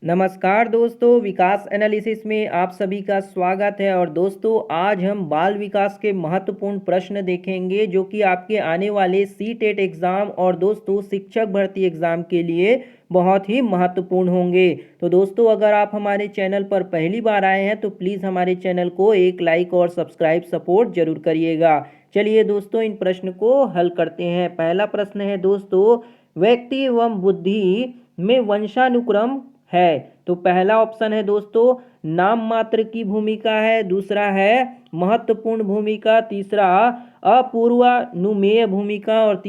नमस्कार दोस्तों, विकास एनालिसिस में आप सभी का स्वागत है। और दोस्तों, आज हम बाल विकास के महत्वपूर्ण प्रश्न देखेंगे जो कि आपके आने वाले सी टेट एग्ज़ाम और दोस्तों शिक्षक भर्ती एग्ज़ाम के लिए बहुत ही महत्वपूर्ण होंगे। तो दोस्तों, अगर आप हमारे चैनल पर पहली बार आए हैं तो प्लीज़ हमारे चैनल को एक लाइक और सब्सक्राइब सपोर्ट जरूर करिएगा। चलिए दोस्तों, इन प्रश्न को हल करते हैं। पहला प्रश्न है दोस्तों, व्यक्ति एवं बुद्धि में वंशानुक्रम है। तो पहला ऑप्शन है दोस्तों नाम मात्र की भूमिका है, दूसरा है महत्वपूर्ण भूमिका, तीसरा अपूर्वानुमेय भूमिका और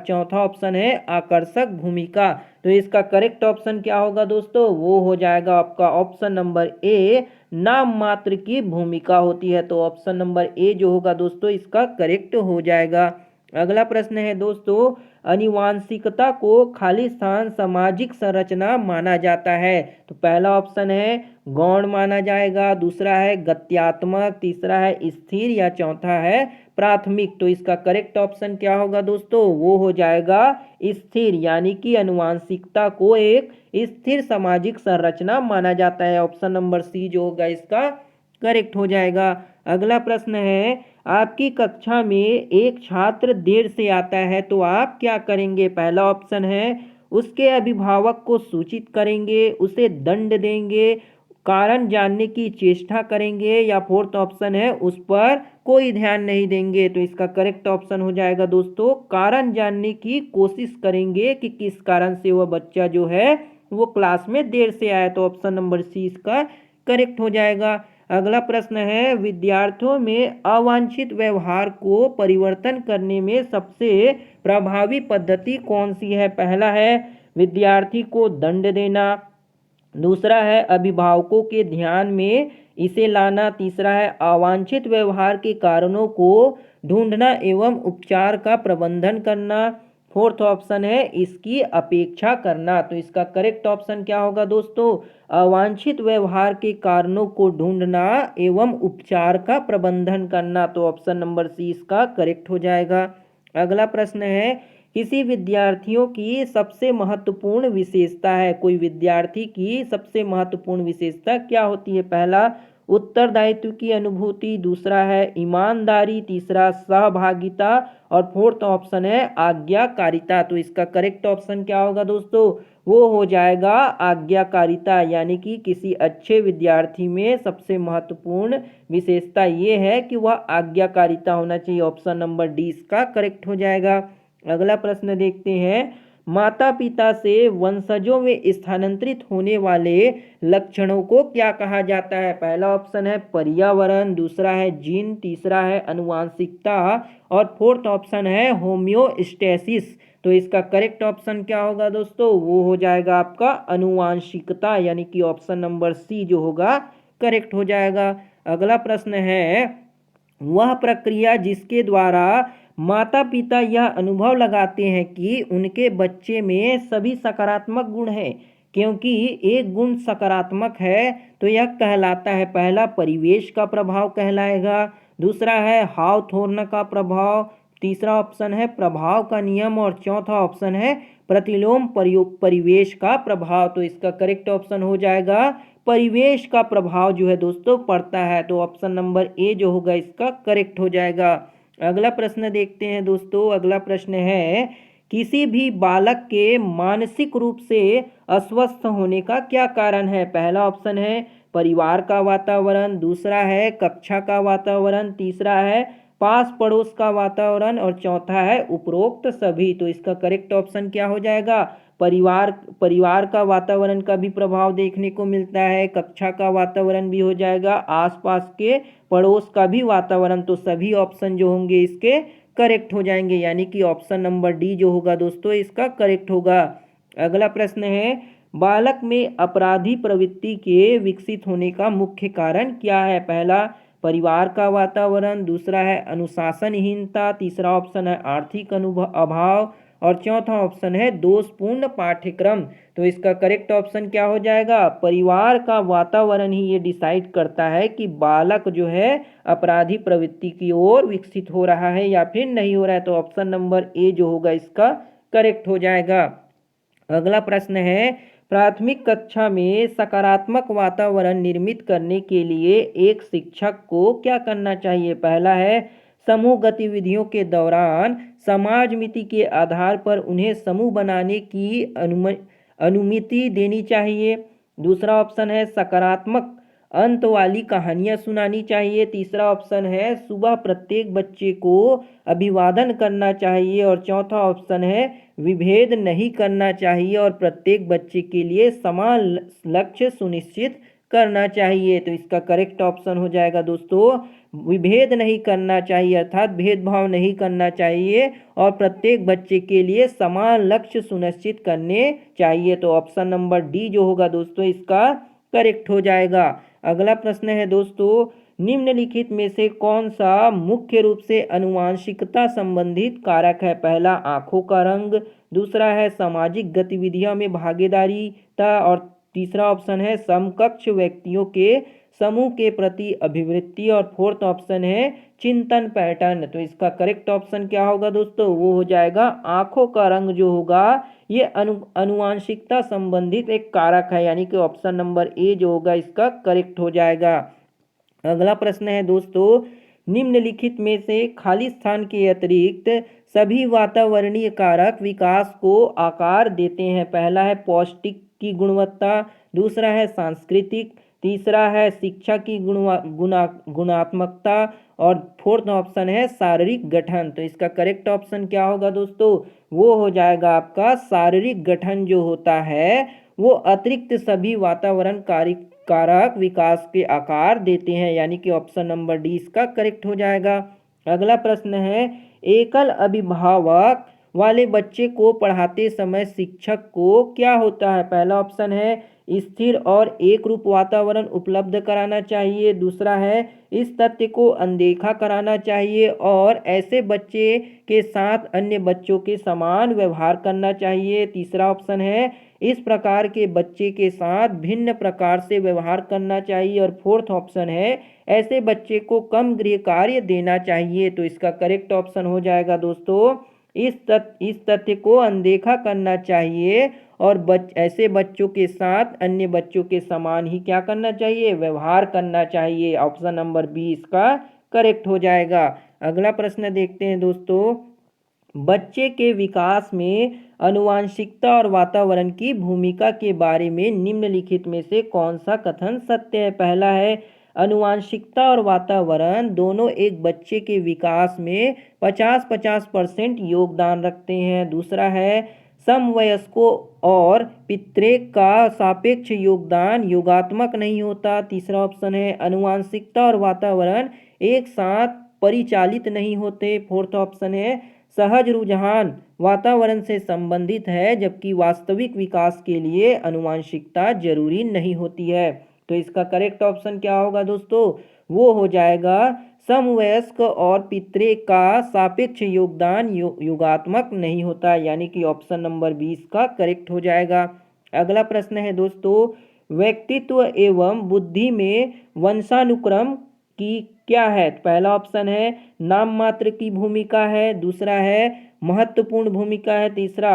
चौथा ऑप्शन है आकर्षक भूमिका। तो इसका करेक्ट ऑप्शन क्या होगा दोस्तों? वो हो जाएगा आपका ऑप्शन नंबर ए, नाम मात्र की भूमिका होती है। तो ऑप्शन नंबर ए जो होगा दोस्तों इसका करेक्ट हो जाएगा। अगला प्रश्न है दोस्तों, आनुवांशिकता को खालिस्तान सामाजिक संरचना माना जाता है। तो पहला ऑप्शन है गौण माना जाएगा, दूसरा है गत्यात्मक, तीसरा है स्थिर या चौथा है प्राथमिक। तो इसका करेक्ट ऑप्शन क्या होगा दोस्तों? वो हो जाएगा स्थिर, यानी कि आनुवांशिकता को एक स्थिर सामाजिक संरचना माना जाता है। ऑप्शन नंबर सी जो होगा इसका करेक्ट हो जाएगा। अगला प्रश्न है, आपकी कक्षा में एक छात्र देर से आता है तो आप क्या करेंगे? पहला ऑप्शन है उसके अभिभावक को सूचित करेंगे, उसे दंड देंगे, कारण जानने की चेष्टा करेंगे, या फोर्थ ऑप्शन है उस पर कोई ध्यान नहीं देंगे। तो इसका करेक्ट ऑप्शन हो जाएगा दोस्तों कारण जानने की कोशिश करेंगे कि किस कारण से वह बच्चा जो है वो क्लास में देर से आया। तो ऑप्शन नंबर सी इसका करेक्ट हो जाएगा। अगला प्रश्न है, विद्यार्थियों में अवांछित व्यवहार को परिवर्तन करने में सबसे प्रभावी पद्धति कौन सी है? पहला है विद्यार्थी को दंड देना, दूसरा है अभिभावकों के ध्यान में इसे लाना, तीसरा है अवांछित व्यवहार के कारणों को ढूंढना एवं उपचार का प्रबंधन करना, फोर्थ ऑप्शन है इसकी अपेक्षा करना। तो इसका करेक्ट ऑप्शन क्या होगा दोस्तों? अवांछित व्यवहार के कारणों को ढूंढना एवं उपचार का प्रबंधन करना। तो ऑप्शन नंबर सी इसका करेक्ट हो जाएगा। अगला प्रश्न है, किसी विद्यार्थियों की सबसे महत्वपूर्ण विशेषता है। कोई विद्यार्थी की सबसे महत्वपूर्ण विशेषता क्या होती है? पहला उत्तरदायित्व की अनुभूति, दूसरा है ईमानदारी, तीसरा सहभागिता और फोर्थ ऑप्शन है आज्ञाकारिता। तो इसका करेक्ट ऑप्शन क्या होगा दोस्तों? वो हो जाएगा आज्ञाकारिता, यानी कि किसी अच्छे विद्यार्थी में सबसे महत्वपूर्ण विशेषता ये है कि वह आज्ञाकारिता होना चाहिए। ऑप्शन नंबर डी इसका करेक्ट हो जाएगा। अगला प्रश्न देखते हैं, माता पिता से वंशजों में स्थानांतरित होने वाले लक्षणों को क्या कहा जाता है? पहला ऑप्शन है पर्यावरण, दूसरा है जीन, तीसरा है अनुवांशिकता और फोर्थ ऑप्शन है होम्योस्टेसिस। तो इसका करेक्ट ऑप्शन क्या होगा दोस्तों? वो हो जाएगा आपका अनुवांशिकता, यानी कि ऑप्शन नंबर सी जो होगा करेक्ट हो जाएगा। अगला प्रश्न है, वह प्रक्रिया जिसके द्वारा माता पिता यह अनुभव लगाते हैं कि उनके बच्चे में सभी सकारात्मक गुण हैं, क्योंकि एक गुण सकारात्मक है तो यह कहलाता है, पहला परिवेश का प्रभाव कहलाएगा, दूसरा है हावथोर्न का प्रभाव, तीसरा ऑप्शन है प्रभाव का नियम और चौथा ऑप्शन है प्रतिलोम परिवेश का प्रभाव। तो इसका करेक्ट ऑप्शन हो जाएगा परिवेश का प्रभाव जो है दोस्तों पड़ता है। तो ऑप्शन नंबर ए जो होगा इसका करेक्ट हो जाएगा। अगला प्रश्न देखते हैं दोस्तों। अगला प्रश्न है, किसी भी बालक के मानसिक रूप से अस्वस्थ होने का क्या कारण है? पहला ऑप्शन है परिवार का वातावरण, दूसरा है कक्षा का वातावरण, तीसरा है पास पड़ोस का वातावरण और चौथा है उपरोक्त सभी। तो इसका करेक्ट ऑप्शन क्या हो जाएगा? परिवार का वातावरण का भी प्रभाव देखने को मिलता है, कक्षा का वातावरण भी हो जाएगा, आसपास के पड़ोस का भी वातावरण। तो सभी ऑप्शन जो होंगे इसके करेक्ट हो जाएंगे, यानी कि ऑप्शन नंबर डी जो होगा दोस्तों इसका करेक्ट होगा। अगला प्रश्न है, बालक में अपराधी प्रवृत्ति के विकसित होने का मुख्य कारण क्या है? पहला परिवार का वातावरण, दूसरा है अनुशासनहीनता, तीसरा ऑप्शन है आर्थिक अभाव और चौथा ऑप्शन है दोषपूर्ण पाठ्यक्रम। तो इसका करेक्ट ऑप्शन क्या हो जाएगा? परिवार का वातावरण ही ये डिसाइड करता है कि बालक जो है अपराधी प्रवृत्ति की ओर विकसित हो रहा है या फिर नहीं हो रहा है। तो ऑप्शन नंबर ए जो होगा इसका करेक्ट हो जाएगा। अगला प्रश्न है, प्राथमिक कक्षा में सकारात्मक वातावरण निर्मित करने के लिए एक शिक्षक को क्या करना चाहिए? पहला है समूह गतिविधियों के दौरान समाज मिति के आधार पर उन्हें समूह बनाने की अनुमति देनी चाहिए। दूसरा ऑप्शन है सकारात्मक अंत वाली कहानियाँ सुनानी चाहिए। तीसरा ऑप्शन है सुबह प्रत्येक बच्चे को अभिवादन करना चाहिए। और चौथा ऑप्शन है विभेद नहीं करना चाहिए और प्रत्येक बच्चे के लिए समान लक्ष्य सुनिश्चित करना चाहिए। तो इसका करेक्ट ऑप्शन हो जाएगा दोस्तों विभेद नहीं करना चाहिए, अर्थात भेदभाव नहीं करना चाहिए और प्रत्येक बच्चे के लिए समान लक्ष्य सुनिश्चित करने चाहिए। तो ऑप्शन नंबर डी जो होगा दोस्तों इसका करेक्ट हो जाएगा। अगला प्रश्न है दोस्तों निम्नलिखित में से कौन सा मुख्य रूप से आनुवंशिकता संबंधित कारक है? पहला आंखों का रंग, दूसरा है सामाजिक गतिविधियों में भागीदारीता और तीसरा ऑप्शन है समकक्ष व्यक्तियों के समूह के प्रति अभिवृत्ति और फोर्थ ऑप्शन है चिंतन पैटर्न। तो इसका करेक्ट ऑप्शन क्या होगा दोस्तों? वो हो जाएगा आंखों का रंग जो होगा ये आनुवंशिकता संबंधित एक कारक है, यानी कि ऑप्शन नंबर ए जो होगा इसका करेक्ट हो जाएगा। अगला प्रश्न है दोस्तों निम्नलिखित में से खाली स्थान के अतिरिक्त सभी वातावरणीय कारक विकास को आकार देते हैं। पहला है पौष्टिक की गुणवत्ता, दूसरा है सांस्कृतिक, तीसरा है शिक्षा की गुणात्मकता और फोर्थ ऑप्शन है शारीरिक गठन। तो इसका करेक्ट ऑप्शन क्या होगा दोस्तों? वो हो जाएगा आपका शारीरिक गठन जो होता है वो अतिरिक्त सभी वातावरण कारक विकास के आकार देते हैं, यानी कि ऑप्शन नंबर डी इसका करेक्ट हो जाएगा। अगला प्रश्न है एकल अभिभावक वाले बच्चे को पढ़ाते समय शिक्षक को क्या होता है? पहला ऑप्शन है स्थिर और एक रूप वातावरण उपलब्ध कराना चाहिए, दूसरा है इस तथ्य को अनदेखा कराना चाहिए और ऐसे बच्चे के साथ अन्य बच्चों के समान व्यवहार करना चाहिए, तीसरा ऑप्शन है इस प्रकार के बच्चे के साथ भिन्न प्रकार से व्यवहार करना चाहिए और फोर्थ ऑप्शन है ऐसे बच्चे को कम गृह कार्य देना चाहिए। तो इसका करेक्ट ऑप्शन हो जाएगा दोस्तों इस तथ्य को अनदेखा करना चाहिए और ऐसे बच्चों के साथ अन्य बच्चों के समान ही क्या करना चाहिए? व्यवहार करना चाहिए। ऑप्शन नंबर बी इसका करेक्ट हो जाएगा। अगला प्रश्न देखते हैं दोस्तों बच्चे के विकास में आनुवंशिकता और वातावरण की भूमिका के बारे में निम्नलिखित में से कौन सा कथन सत्य है? पहला है आनुवंशिकता और वातावरण दोनों एक बच्चे के विकास में 50-50% योगदान रखते हैं। दूसरा है समवयस्कों और पितृेक का सापेक्ष योगदान योगात्मक नहीं होता। तीसरा ऑप्शन है आनुवंशिकता और वातावरण एक साथ परिचालित नहीं होते। फोर्थ ऑप्शन है सहज रुझान वातावरण से संबंधित है जबकि वास्तविक विकास के लिए आनुवंशिकता जरूरी नहीं होती है। तो इसका करेक्ट ऑप्शन क्या होगा दोस्तों? वो हो जाएगा समवयस्क और पितृेक का सापेक्ष योगदान योगात्मक नहीं होता, यानी कि ऑप्शन नंबर 20 का करेक्ट हो जाएगा। अगला प्रश्न है दोस्तों व्यक्तित्व एवं बुद्धि में वंशानुक्रम की क्या है? पहला ऑप्शन है नाम मात्र की भूमिका है, दूसरा है महत्वपूर्ण भूमिका है, तीसरा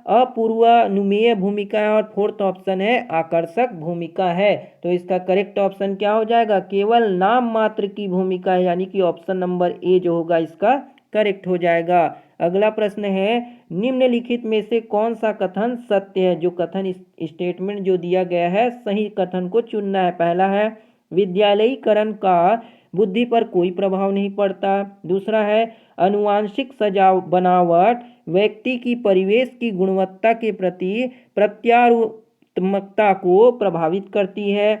अपूर्वानुमेय भूमिका है और फोर्थ ऑप्शन है आकर्षक भूमिका है। तो इसका करेक्ट ऑप्शन क्या हो जाएगा? केवल नाम मात्र की भूमिका है, यानी कि ऑप्शन नंबर ए जो होगा इसका करेक्ट हो जाएगा। अगला प्रश्न है निम्नलिखित में से कौन सा कथन सत्य है? जो कथन स्टेटमेंट जो दिया गया है सही कथन को चुनना है। पहला है विद्यालयीकरण का बुद्धि पर कोई प्रभाव नहीं पड़ता, दूसरा है आनुवंशिक बनावट व्यक्ति की परिवेश की गुणवत्ता के प्रति प्रत्यारोपणता को प्रभावित करती है,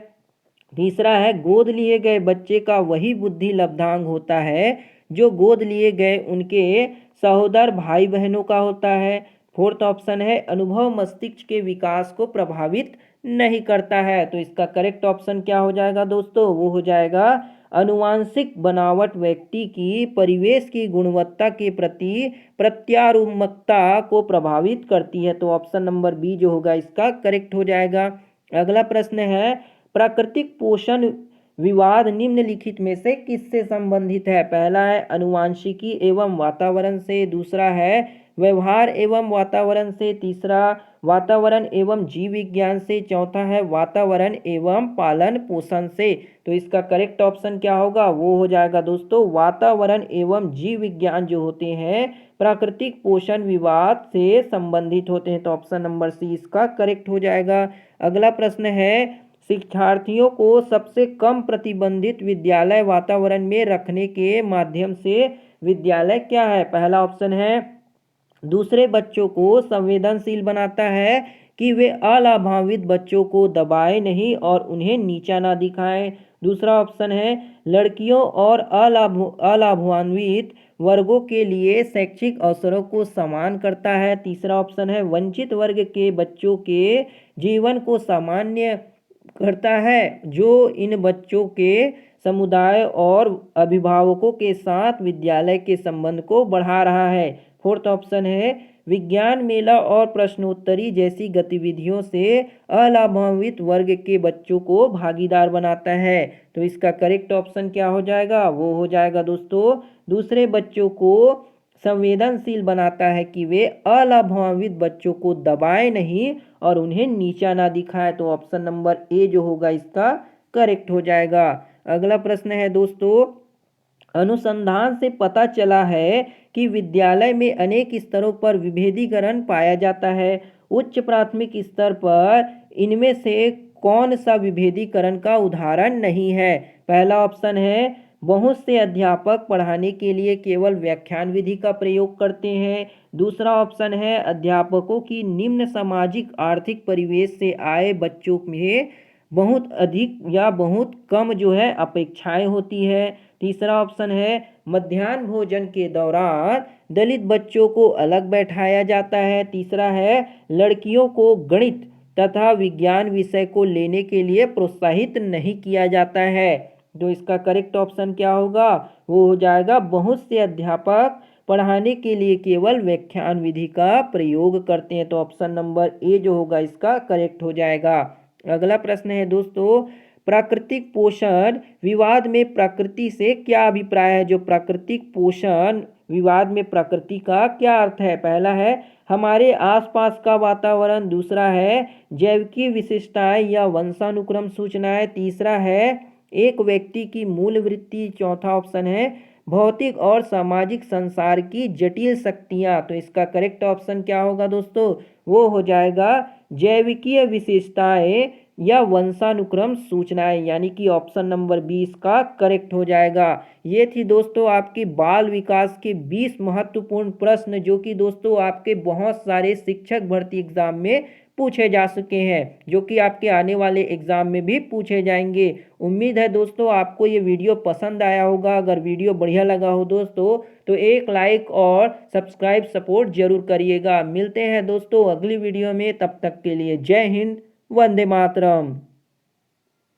तीसरा है गोद लिए गए बच्चे का वही बुद्धि लब्धांग होता है जो गोद लिए गए उनके सहोदर भाई बहनों का होता है, फोर्थ ऑप्शन है अनुभव मस्तिष्क के विकास को प्रभावित नहीं करता है। तो इसका करेक्ट ऑप्शन क्या हो जाएगा दोस्तों? वो हो जाएगा आनुवंशिक बनावट व्यक्ति की परिवेश की गुणवत्ता के प्रति प्रत्यारोपणता को प्रभावित करती है। तो ऑप्शन नंबर बी जो होगा इसका करेक्ट हो जाएगा। अगला प्रश्न है प्राकृतिक पोषण विवाद निम्नलिखित में से किससे संबंधित है? पहला है आनुवंशिकी एवं वातावरण से, दूसरा है व्यवहार एवं वातावरण से, तीसरा वातावरण एवं जीव विज्ञान से, चौथा है वातावरण एवं पालन पोषण से। तो इसका करेक्ट ऑप्शन क्या होगा, वो हो जाएगा दोस्तों वातावरण एवं जीव विज्ञान जो होते हैं प्राकृतिक पोषण विवाद से संबंधित होते हैं। तो ऑप्शन नंबर सी इसका करेक्ट हो जाएगा। अगला प्रश्न है, शिक्षार्थियों को सबसे कम प्रतिबंधित विद्यालय वातावरण में रखने के माध्यम से विद्यालय क्या है। पहला ऑप्शन है दूसरे बच्चों को संवेदनशील बनाता है कि वे अलाभावित बच्चों को दबाए नहीं और उन्हें नीचा ना दिखाएं। दूसरा ऑप्शन है लड़कियों और अलाभान्वित वर्गों के लिए शैक्षिक अवसरों को समान करता है। तीसरा ऑप्शन है वंचित वर्ग के बच्चों के जीवन को सामान्य करता है जो इन बच्चों के समुदाय और अभिभावकों के साथ विद्यालय के संबंध को बढ़ा रहा है। फोर्थ ऑप्शन है विज्ञान मेला और प्रश्नोत्तरी जैसी गतिविधियों से अलाभान्वित वर्ग के बच्चों को भागीदार बनाता है। तो इसका करेक्ट ऑप्शन क्या हो जाएगा, वो हो जाएगा दोस्तों दूसरे बच्चों को संवेदनशील बनाता है कि वे अलाभान्वित बच्चों को दबाए नहीं और उन्हें नीचा ना दिखाए। तो ऑप्शन नंबर ए जो होगा इसका करेक्ट हो जाएगा। अगला प्रश्न है दोस्तों, अनुसंधान से पता चला है कि विद्यालय में अनेक स्तरों पर विभेदीकरण पाया जाता है। उच्च प्राथमिक स्तर पर इनमें से कौन सा विभेदीकरण का उदाहरण नहीं है। पहला ऑप्शन है बहुत से अध्यापक पढ़ाने के लिए केवल व्याख्यान विधि का प्रयोग करते हैं। दूसरा ऑप्शन है अध्यापकों की निम्न सामाजिक आर्थिक परिवेश से आए बच्चों में बहुत अधिक या बहुत कम जो है अपेक्षाएं होती है। तीसरा ऑप्शन है मध्याह्न भोजन के दौरान दलित बच्चों को अलग बैठाया जाता है। तीसरा है लड़कियों को गणित तथा विज्ञान विषय को लेने के लिए प्रोत्साहित नहीं किया जाता है। तो इसका करेक्ट ऑप्शन क्या होगा, वो हो जाएगा बहुत से अध्यापक पढ़ाने के लिए केवल व्याख्यान विधि का प्रयोग करते हैं। तो ऑप्शन नंबर ए जो होगा इसका करेक्ट हो जाएगा। अगला प्रश्न है दोस्तों, प्राकृतिक पोषण विवाद में प्रकृति से क्या अभिप्राय है। जो प्राकृतिक पोषण विवाद में प्रकृति का क्या अर्थ है। पहला है हमारे आसपास का वातावरण, दूसरा है जैविकीय विशिष्टताएं या वंशानुक्रम सूचनाएं, तीसरा है एक व्यक्ति की मूल वृत्ति, चौथा ऑप्शन है भौतिक और सामाजिक संसार की जटिल शक्तियां। तो इसका करेक्ट ऑप्शन क्या होगा दोस्तों, वो हो जाएगा जैविकीय विशेषताएं या वंशानुक्रम सूचनाएं, यानी कि ऑप्शन नंबर 20 का करेक्ट हो जाएगा। ये थी दोस्तों आपकी बाल विकास के 20 महत्वपूर्ण प्रश्न जो कि दोस्तों आपके बहुत सारे शिक्षक भर्ती एग्जाम में पूछे जा चुके हैं, जो कि आपके आने वाले एग्जाम में भी पूछे जाएंगे। उम्मीद है दोस्तों आपको ये वीडियो पसंद आया होगा। अगर वीडियो बढ़िया लगा हो दोस्तों तो एक लाइक और सब्सक्राइब सपोर्ट जरूर करिएगा। मिलते हैं दोस्तों अगली वीडियो में, तब तक के लिए जय हिंद, वंदे मातरम।